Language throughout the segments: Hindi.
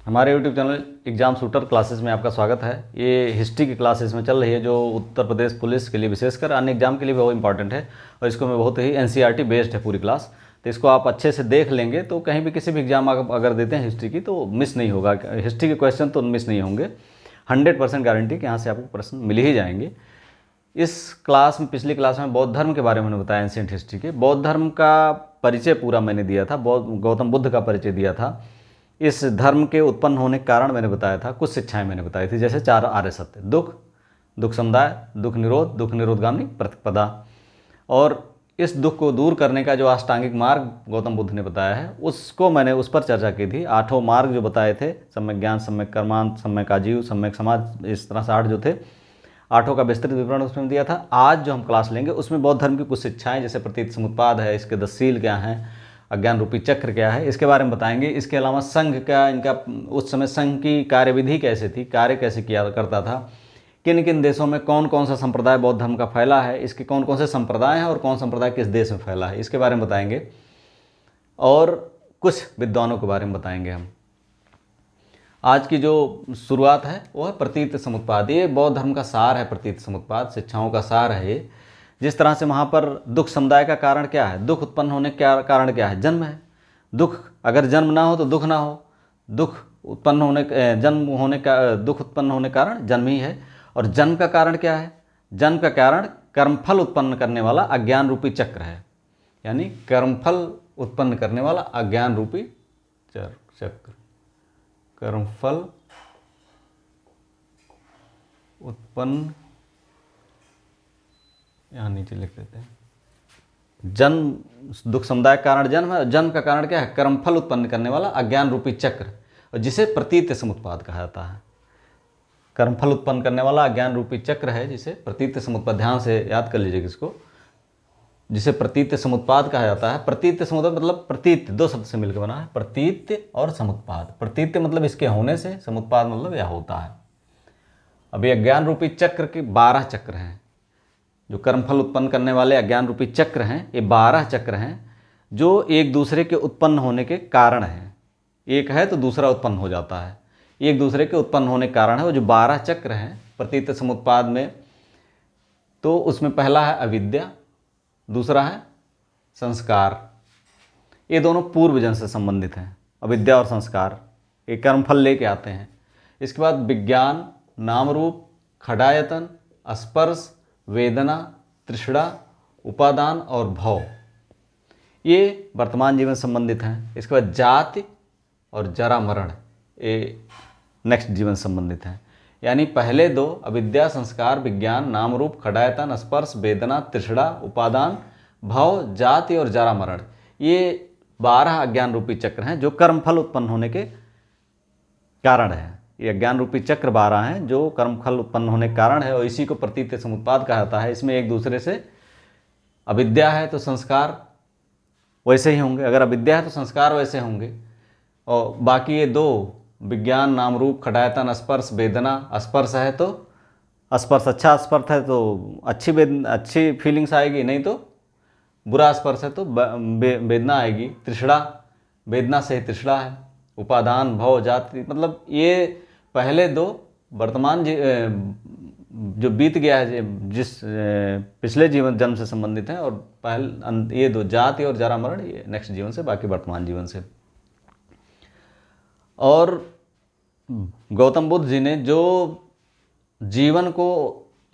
हमारे YouTube channel exam shooter classes में आपका स्वागत है। ये हिस्ट्री की क्लासेस में चल रही है जो उत्तर प्रदेश पुलिस के लिए विशेषकर अन्य एग्जाम के लिए भी बहुत इंपॉर्टेंट है और इसको मैं बहुत ही एनसीईआरटी बेस्ड है पूरी क्लास। तो इसको आप अच्छे से देख लेंगे तो कहीं भी किसी भी एग्जाम आप अगर देते हैं हिस्ट्री की तो मिस नहीं होगा। हिस्ट्री के क्वेश्चन तो मिस नहीं होंगे, 100% गारंटी कि यहाँ से आपको प्रश्न मिल ही जाएंगे। इस क्लास में पिछली क्लास में बौद्ध धर्म के बारे में मैंने बताया, एंशिएंट हिस्ट्री के बौद्ध धर्म का परिचय पूरा मैंने दिया था, गौतम बुद्ध का परिचय दिया था। इस धर्म के उत्पन्न होने के कारण मैंने बताया था, कुछ शिक्षाएं मैंने बताई थी, जैसे 4 आर्य सत्य, दुख, दुख समुदाय, दुख निरोधगामी प्रतिपदा। और इस दुख को दूर करने का जो अष्टांगिक मार्ग गौतम बुद्ध ने बताया है उसको मैंने उस पर चर्चा की थी। 8 मार्ग जो बताए थे, सम्यक ज्ञान, सम्यक कर्मांत, सम्यक आजीव, सम्यक समाज, इस तरह से 8 जो थे, 8 का विस्तृत विवरण उसमें दिया था। आज जो हम क्लास लेंगे उसमें बौद्ध धर्म की कुछ शिक्षाएं, जैसे प्रतीत समुत्पाद है, इसके 10 शील क्या हैं, अज्ञान रूपी चक्र क्या है, इसके बारे में बताएंगे। इसके अलावा संघ का, इनका उस समय संघ की कार्यविधि कैसे थी, कार्य कैसे किया करता था, किन किन देशों में कौन कौन सा संप्रदाय बौद्ध धर्म का फैला है, इसके कौन कौन से संप्रदाय हैं और कौन संप्रदाय किस देश में फैला है, इसके बारे में बताएंगे। और कुछ विद्वानों के बारे में बताएंगे हम। आज की जो शुरुआत है वो है प्रतीत समुत्पाद। ये बौद्ध धर्म का सार है, प्रतीत समुत्पाद शिक्षाओं का सार है ये। जिस तरह से वहाँ पर दुख समुदाय का कारण क्या है, दुख उत्पन्न होने का कारण क्या है, जन्म है। दुख, अगर जन्म ना हो तो दुख ना हो, दुख उत्पन्न होने जन्म होने का, दुख उत्पन्न होने का कारण जन्म ही है। और जन्म का कारण क्या है, जन्म का कारण कर्मफल उत्पन्न करने वाला अज्ञान रूपी चक्र है, यानी कर्मफल उत्पन्न करने वाला अज्ञान रूपी चक्र, कर्मफल उत्पन्न, यहाँ नीचे लिख देते हैं। जन्म, दुख समुदाय का कारण जन्म है, जन्म का कारण क्या है, कर्मफल उत्पन्न करने वाला अज्ञान रूपी चक्र, और जिसे प्रतीत समुत्पाद कहा जाता है। कर्मफल उत्पन्न करने वाला अज्ञान रूपी चक्र है जिसे प्रतीत समुत्पाद, ध्यान से याद कर लीजिएगा इसको, जिसे प्रतीत समुत्पाद कहा जाता है। प्रतीत समुत्पाद मतलब प्रतीत 2 शब्द से मिलकर बना है, प्रतीत और समुत्पाद। प्रतीत मतलब इसके होने से, समुत्पाद मतलब यह होता है। अभी अज्ञान रूपी चक्र के 12 चक्र हैं, जो कर्मफल उत्पन्न करने वाले अज्ञान रूपी चक्र हैं, ये 12 चक्र हैं जो एक दूसरे के उत्पन्न होने के कारण हैं। एक है तो दूसरा उत्पन्न हो जाता है, एक दूसरे के उत्पन्न होने के कारण है। वो जो 12 चक्र हैं प्रतीत समुत्पाद में, तो उसमें पहला है अविद्या, दूसरा है संस्कार। ये दोनों पूर्व जन्म से संबंधित हैं, अविद्या और संस्कार, ये कर्मफल लेके आते हैं। इसके बाद विज्ञान, नाम रूप, खडायतन, स्पर्श, वेदना, तृष्णा, उपादान और भव, ये वर्तमान जीवन संबंधित हैं। इसके बाद जाति और जरा मरण, ये नेक्स्ट जीवन संबंधित हैं। यानी पहले 2 अविद्या, संस्कार, विज्ञान, नाम रूप, खडायतन, स्पर्श, वेदना, तृष्णा, उपादान, भव, जाति और जरा मरण, ये 12 अज्ञान रूपी चक्र हैं जो कर्मफल उत्पन्न होने के कारण है। ये अज्ञान रूपी चक्र 12 हैं जो कर्मफल उत्पन्न होने के कारण है, और इसी को प्रतीत समुत्पाद कहा जाता है। इसमें एक दूसरे से, अविद्या है तो संस्कार वैसे ही होंगे, अगर अविद्या है तो संस्कार वैसे होंगे, और बाकी ये 2 विज्ञान, नाम रूप, खडायतन, स्पर्श, वेदना, स्पर्श है तो स्पर्श, अच्छा स्पर्श है तो अच्छी फीलिंग्स आएगी, नहीं तो बुरा स्पर्श है तो वेदना आएगी। तृष्णा, वेदना से ही तृष्णा है। उपादान, भव, जाति, मतलब ये पहले 2 वर्तमान जो बीत गया है, जिस पिछले जीवन जन्म से संबंधित हैं, और ये 2 जाति और जरा मरण, ये नेक्स्ट जीवन से, बाकी वर्तमान जीवन से। और गौतम बुद्ध जी ने जो जीवन को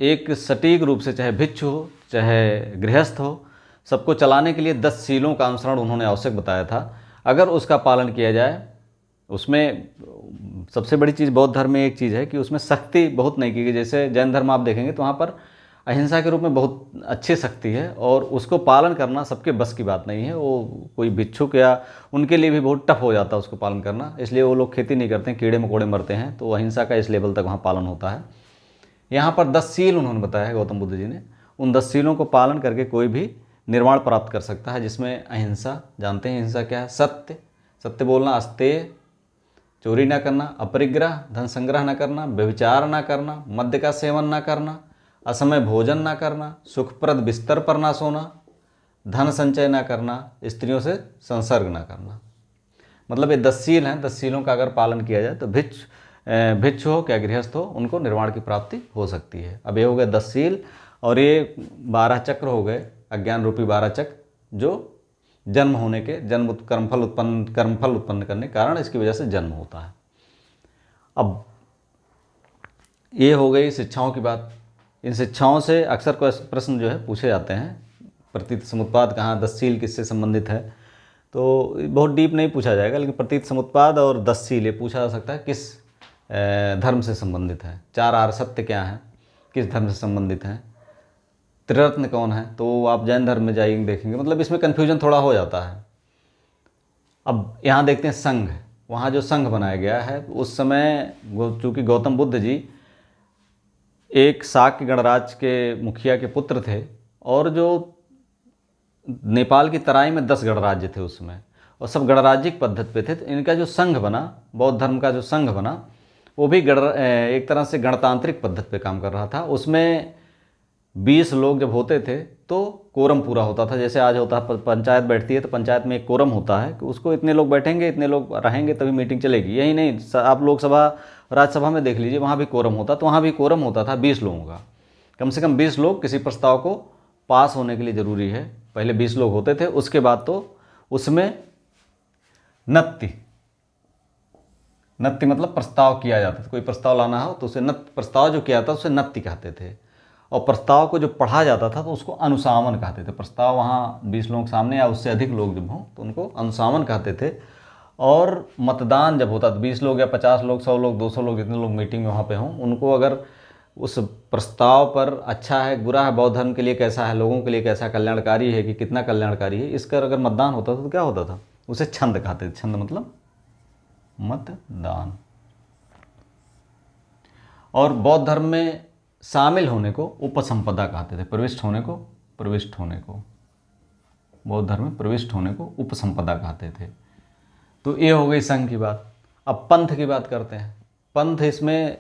एक सटीक रूप से, चाहे भिक्षु हो चाहे गृहस्थ हो, सबको चलाने के लिए 10 शीलों का अनुसरण उन्होंने आवश्यक बताया था। अगर उसका पालन किया जाए, उसमें सबसे बड़ी चीज़ बौद्ध धर्म में एक चीज़ है कि उसमें सख्ती बहुत नहीं की गई। जैसे जैन धर्म आप देखेंगे तो वहाँ पर अहिंसा के रूप में बहुत अच्छी सख्ती है, और उसको पालन करना सबके बस की बात नहीं है। वो कोई भिक्षुक या उनके लिए भी बहुत टफ हो जाता है उसको पालन करना, इसलिए वो लोग खेती नहीं करते हैं, कीड़े मकोड़े मरते हैं, तो अहिंसा का इस लेवल तक वहाँ पालन होता है। यहाँ पर 10 शील उन्होंने बताया है गौतम बुद्ध जी ने, उन 10 शीलों को पालन करके कोई भी निर्वाण प्राप्त कर सकता है, जिसमें अहिंसा, जानते हैं अहिंसा क्या है, सत्य, सत्य बोलना, अस्तेय, चोरी ना करना, अपरिग्रह, धन संग्रह ना करना, व्यभिचार ना करना, मद्य का सेवन ना करना, असमय भोजन ना करना, सुखप्रद बिस्तर पर ना सोना, धन संचय ना करना, स्त्रियों से संसर्ग ना करना। मतलब ये 10 शील हैं, 10 शीलों का अगर पालन किया जाए तो भिक्षु हो क्या गृहस्थ हो उनको निर्वाण की प्राप्ति हो सकती है। अब ये हो गए 10 शील और ये 12 चक्र हो गए, अज्ञान रूपी 12 चक्र जो जन्म होने के कर्मफल उत्पन्न करने के कारण इसकी वजह से जन्म होता है। अब ये हो गई शिक्षाओं की बात। इन शिक्षाओं से अक्सर प्रश्न जो है पूछे जाते हैं, प्रतीत समुत्पाद कहाँ, 10 शील किससे संबंधित है, तो बहुत डीप नहीं पूछा जाएगा, लेकिन प्रतीत समुत्पाद और 10 शील ये पूछा जा सकता है किस धर्म से संबंधित है। 4 आर्य सत्य क्या हैं, किस धर्म से संबंधित हैं, त्रिरत्न कौन है, तो आप जैन धर्म में जाएंगे देखेंगे, मतलब इसमें कन्फ्यूजन थोड़ा हो जाता है। अब यहाँ देखते हैं संघ, वहाँ जो संघ बनाया गया है उस समय चूँकि गौतम बुद्ध जी एक शाक्य गणराज्य के मुखिया के पुत्र थे और जो नेपाल की तराई में 10 गणराज्य थे उस समय और सब गणराज्यिक पद्धति पे थे, तो इनका जो संघ बना, बौद्ध धर्म का जो संघ बना, वो भी एक तरह से गणतांत्रिक पद्धति पे काम कर रहा था। उसमें 20 लोग जब होते थे तो कोरम पूरा होता था। जैसे आज होता है पंचायत बैठती है तो पंचायत में एक कोरम होता है कि उसको इतने लोग बैठेंगे, इतने लोग रहेंगे तभी मीटिंग चलेगी। यही नहीं, आप लोकसभा राज्यसभा में देख लीजिए, वहाँ भी कोरम होता, तो वहाँ भी कोरम होता था 20 लोगों का। कम से कम 20 लोग किसी प्रस्ताव को पास होने के लिए ज़रूरी है। पहले 20 लोग होते थे, उसके बाद तो उसमें नत्ति मतलब प्रस्ताव किया जाता था। कोई प्रस्ताव लाना हो तो उसे प्रस्ताव जो किया था उसे नत्ति कहते थे, और प्रस्ताव को जो पढ़ा जाता था तो उसको अनुसामन कहते थे। प्रस्ताव वहाँ 20 लोगों के सामने या उससे अधिक लोग जब हों तो उनको अनुसामन कहते थे। और मतदान जब होता था, 20 लोग या 50 लोग, 100 लोग, 200 लोग, जितने लोग मीटिंग में वहाँ पे हों, उनको अगर उस प्रस्ताव पर अच्छा है, बुरा है, बौद्ध धर्म के लिए कैसा है, लोगों के लिए कैसा कल्याणकारी है कि कितना कल्याणकारी है, इसका अगर मतदान होता था तो क्या होता था, उसे छंद कहते थे। छंद मतलब मतदान। और बौद्ध धर्म में शामिल होने को उपसंपदा कहते थे। प्रविष्ट होने को बौद्ध धर्म में प्रविष्ट होने को उपसंपदा कहते थे। तो ये हो गई संघ की बात। अब पंथ की बात करते हैं। पंथ, इसमें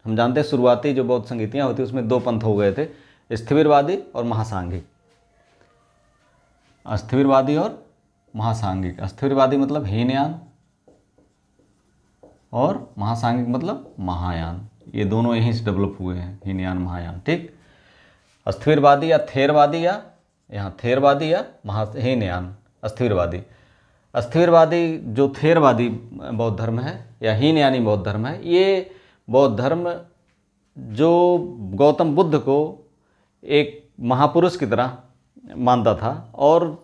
हम जानते हैं शुरुआती जो बौद्ध संगीतियाँ होती उसमें 2 पंथ हो गए थे, स्थिविरवादी और महासांघिक। अस्थिविरवादी और महासांघिक। अस्थिविरवादी मतलब हीनयान और महासांघिक मतलब महायान। ये दोनों यहीं से डेवलप हुए हैं, हीनयान महायान। ठीक, अस्थिविरवादी या थेरवादी, या यहाँ थेरवादी या हीनयान अस्थिविरवादी। अस्थिविरवादी जो थेरवादी बौद्ध धर्म है या हीनयानी बौद्ध धर्म है, ये बौद्ध धर्म जो गौतम बुद्ध को एक महापुरुष की तरह मानता था और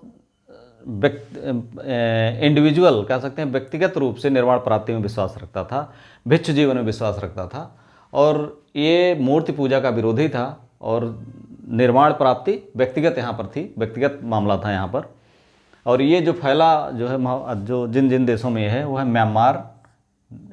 इंडिविजुअल कह सकते हैं, व्यक्तिगत रूप से निर्वाण प्राप्ति में विश्वास रखता था, भिक्षु जीवन में विश्वास रखता था, और ये मूर्ति पूजा का विरोधी था और निर्वाण प्राप्ति व्यक्तिगत यहाँ पर थी, व्यक्तिगत मामला था यहाँ पर। और ये जो फैला जो है, जो जिन देशों में है वो है म्यांमार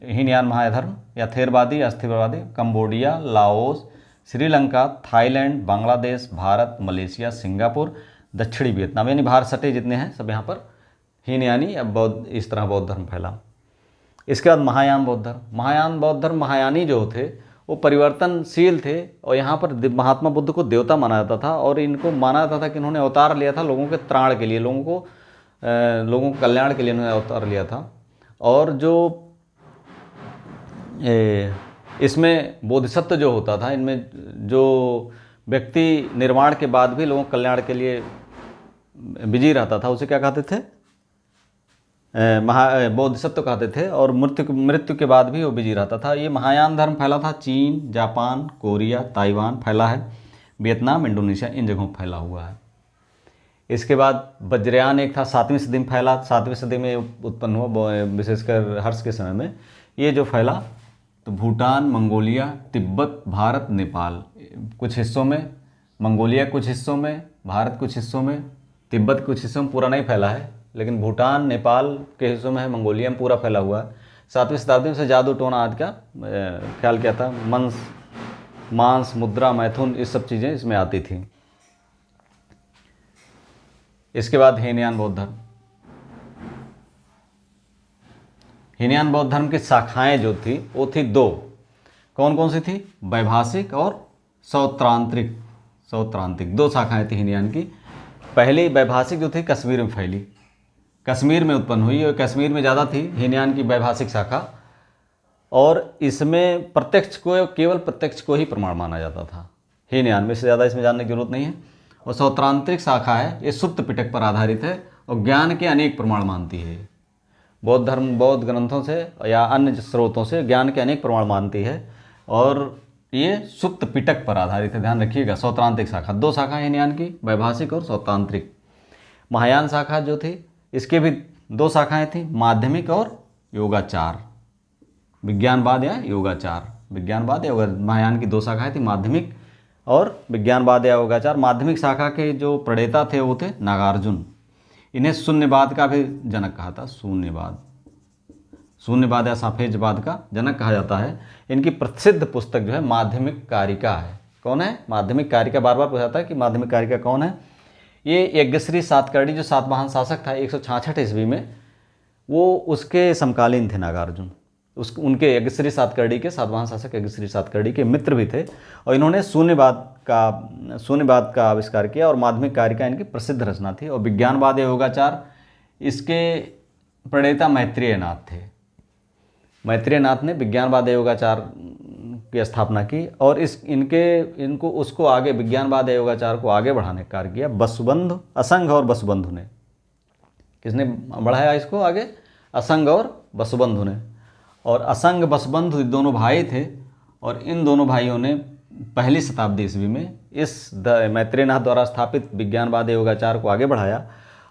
हीनयान महाधर्म या थेरवादी या अस्थिविरवादी, Cambodia, Laos, Sri Lanka, Thailand, Bangladesh, Bharat, Malaysia, Singapore, दक्षिणी वियतनाम, यानी बाहर सटे जितने हैं सब यहाँ पर हीनयानी या बौद्ध, इस तरह बौद्ध धर्म फैला। इसके बाद महायान बौद्ध धर्म। महायान बौद्ध धर्म, महायानी जो थे वो परिवर्तनशील थे और यहाँ पर महात्मा बुद्ध को देवता माना जाता था और इनको माना जाता था कि इन्होंने अवतार लिया था लोगों के त्राण के लिए, लोगों के कल्याण के लिए इन्होंने अवतार लिया था। और जो इसमें बोधिसत्व जो होता था, इनमें जो व्यक्ति निर्वाण के बाद भी लोगों के कल्याण के लिए बिजी रहता था, उसे क्या कहते थे, बोधिसत्व कहते थे। और मृत्यु के बाद भी वो बिजी रहता था। ये महायान धर्म फैला था चीन, जापान, कोरिया, ताइवान फैला है, वियतनाम, इंडोनेशिया, इन जगहों पर फैला हुआ है। इसके बाद वज्रयान एक था, 7वीं सदी में फैला, 7वीं सदी में उत्पन्न हुआ, विशेषकर हर्ष के समय में ये जो फैला। तो भूटान, मंगोलिया, तिब्बत, भारत, नेपाल, कुछ हिस्सों में, मंगोलिया कुछ हिस्सों में, भारत कुछ हिस्सों में, तिब्बत कुछ हिस्सों में पूरा नहीं फैला है, लेकिन भूटान, नेपाल के हिस्सों में है, मंगोलिया में पूरा फैला हुआ है। 7वीं शताब्दी में से जादू टोना आदि का ख्याल किया था। मांस, मुद्रा, मैथुन, ये सब चीज़ें इसमें आती थी। इसके बाद हीनयान बौद्ध धर्म। हीनयान बौद्ध धर्म की शाखाएं जो थी वो थी 2। कौन कौन सी थी? वैभाषिक और सौत्रांतिक। 2 शाखाएं थी हीनयान की। पहली वैभाषिक जो थी कश्मीर में फैली, कश्मीर में उत्पन्न हुई और कश्मीर में ज़्यादा थी हीनयान की वैभाषिक शाखा, और इसमें प्रत्यक्ष को, केवल प्रत्यक्ष को ही प्रमाण माना जाता था। हीनयान में से ज़्यादा इसमें जानने की जरूरत नहीं है। और सौत्रांतरिक शाखा है, ये सुप्त पिटक पर आधारित है और ज्ञान के अनेक प्रमाण मानती है। बौद्ध धर्म, बौद्ध ग्रंथों से या अन्य स्रोतों से ज्ञान के अनेक प्रमाण मानती है और ये सुप्त पिटक पर आधारित है। ध्यान रखिएगा, सौत्रांतरिक शाखा, दो शाखा है हीनयान की, वैभाषिक और सौत्रांतरिक। महायान शाखा जो थी, इसके भी दो शाखाएं थी, माध्यमिक और योगाचार, विज्ञानवाद या योगाचार। विज्ञानवाद या महायान की दो शाखाएं थी, माध्यमिक और विज्ञानवाद या योगाचार। माध्यमिक शाखा के जो प्रणेता थे वो थे नागार्जुन। इन्हें शून्यवाद का भी जनक कहा था, शून्यवाद या सापेक्षवाद का जनक कहा जाता है। इनकी प्रसिद्ध पुस्तक जो है माध्यमिक कारिका है। कौन है? माध्यमिक कारिका। बार बार पूछा जाता है कि माध्यमिक कारिका कौन है। ये यज्ञश्री सातकर्णी जो सातवाहन शासक था 166 ईस्वी में, वो उसके समकालीन थे नागार्जुन। उनके यज्ञश्री सातकर्णी के, सातवाहन शासक यज्ञश्री सातकर्णी के मित्र भी थे और इन्होंने शून्यवाद का आविष्कार किया और माध्यमिक कारिका इनकी प्रसिद्ध रचना थी। और विज्ञानवाद या योगाचार, इसके प्रणेता मैत्रेय नाथ थे। मैत्रेय नाथ ने विज्ञानवाद या योगाचार की स्थापना की और उसको आगे, विज्ञानवाद या योगाचार को आगे बढ़ाने का कार्य किया वसुबंधु, असंग और वसुबंधु ने। किसने बढ़ाया इसको आगे? असंग और वसुबंधु ने। और असंग वसुबंधु दोनों भाई थे और इन दोनों भाइयों ने पहली शताब्दी ईस्वी में इस मैत्रेयनाथ द्वारा स्थापित विज्ञानवाद योगाचार को आगे बढ़ाया।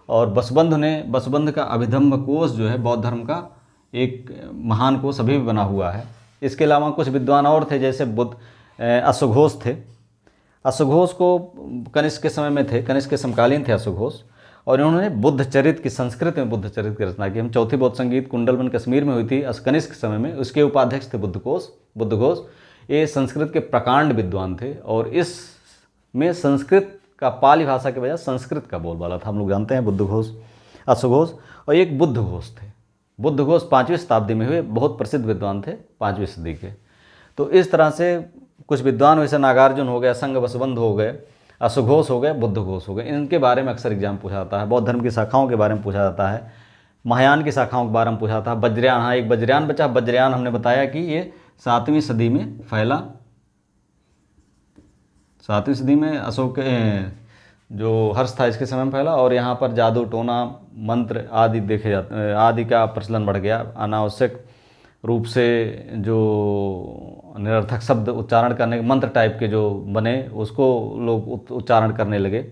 और वसुबंधु का अभिधम्म कोश जो है बौद्ध धर्म का एक महान कोश अभी भी बना हुआ है। इसके अलावा कुछ विद्वान और थे, जैसे अश्वघोष थे। अश्वघोष को कनिष्क के समय में थे, कनिष्क के समकालीन थे अश्वघोष, और इन्होंने बुद्धचरित की, संस्कृत में बुद्धचरित की रचना की। हम चौथी बौद्ध संगीत कुंडलवन कश्मीर में हुई थी कनिष्क समय में, उसके उपाध्यक्ष थे बुद्धघोष। ये संस्कृत के प्रकांड विद्वान थे और इसमें संस्कृत का पाली भाषा के बजाय संस्कृत का बोलबाला था। हम लोग जानते हैं अश्वघोष। और एक बुद्धघोष थे। बुद्धघोष 5वीं शताब्दी में हुए, बहुत प्रसिद्ध विद्वान थे 5वीं सदी के। तो इस तरह से कुछ विद्वान वैसे नागार्जुन हो गए, असंग वसुबंधु हो गए, अश्वघोष हो गए, बुद्धघोष हो गए। इनके बारे में अक्सर एग्जाम पूछा जाता है। बौद्ध धर्म की शाखाओं के बारे में पूछा जाता है, महायान की शाखाओं के बारे में पूछा जाता है। वज्रयान, हाँ एक वज्रयान बचा। वज्रयान हमने बताया कि ये 7वीं सदी में फैला, 7वीं सदी में अशोक जो हर्ष था इसके समय में फैला। और यहाँ पर जादू टोना मंत्र आदि देखे जाते, आदि का प्रचलन बढ़ गया। अनावश्यक रूप से जो निरर्थक शब्द उच्चारण करने के मंत्र टाइप के जो बने, उसको लोग उच्चारण करने लगे।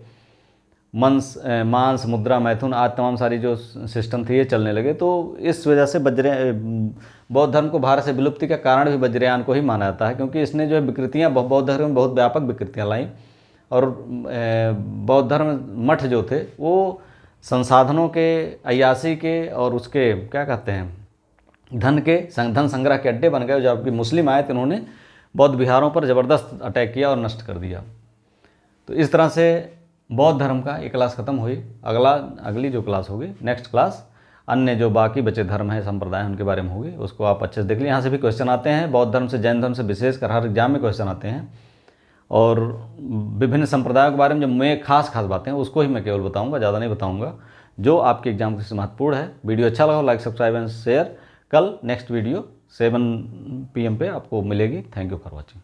मांस, मुद्रा, मैथुन आदि तमाम सारी जो सिस्टम थी ये चलने लगे। तो इस वजह से बौद्ध धर्म को भारत से विलुप्ति का कारण भी वज्रयान को ही माना जाता है, क्योंकि इसने जो विकृतियाँ बौद्ध धर्म में बहुत व्यापक विकृतियाँ लाई। और बौद्ध धर्म मठ जो थे वो संसाधनों के, अय्यासी के और उसके क्या कहते हैं, धन संग्रह के अड्डे बन गए। जबकि मुस्लिम आए तो इन्होंने बौद्ध विहारों पर ज़बरदस्त अटैक किया और नष्ट कर दिया। तो इस तरह से बौद्ध धर्म का ये क्लास ख़त्म हुई। अगली जो क्लास होगी, नेक्स्ट क्लास, अन्य जो बाकी बचे धर्म है, संप्रदाय, उनके बारे में होगी। उसको आप अच्छे से देख लीजिए। यहाँ से भी क्वेश्चन आते हैं, बौद्ध धर्म से, जैन धर्म से, विशेषकर हर एग्जाम में क्वेश्चन आते हैं। और विभिन्न संप्रदायों के बारे में जो मैं खास बातें हैं उसको ही मैं केवल बताऊंगा, ज़्यादा नहीं बताऊंगा, जो आपके एग्जाम के लिए महत्वपूर्ण है। वीडियो अच्छा लगा लाइक, सब्सक्राइब एंड शेयर। कल नेक्स्ट वीडियो 7 PM पे आपको मिलेगी। Thank you for watching.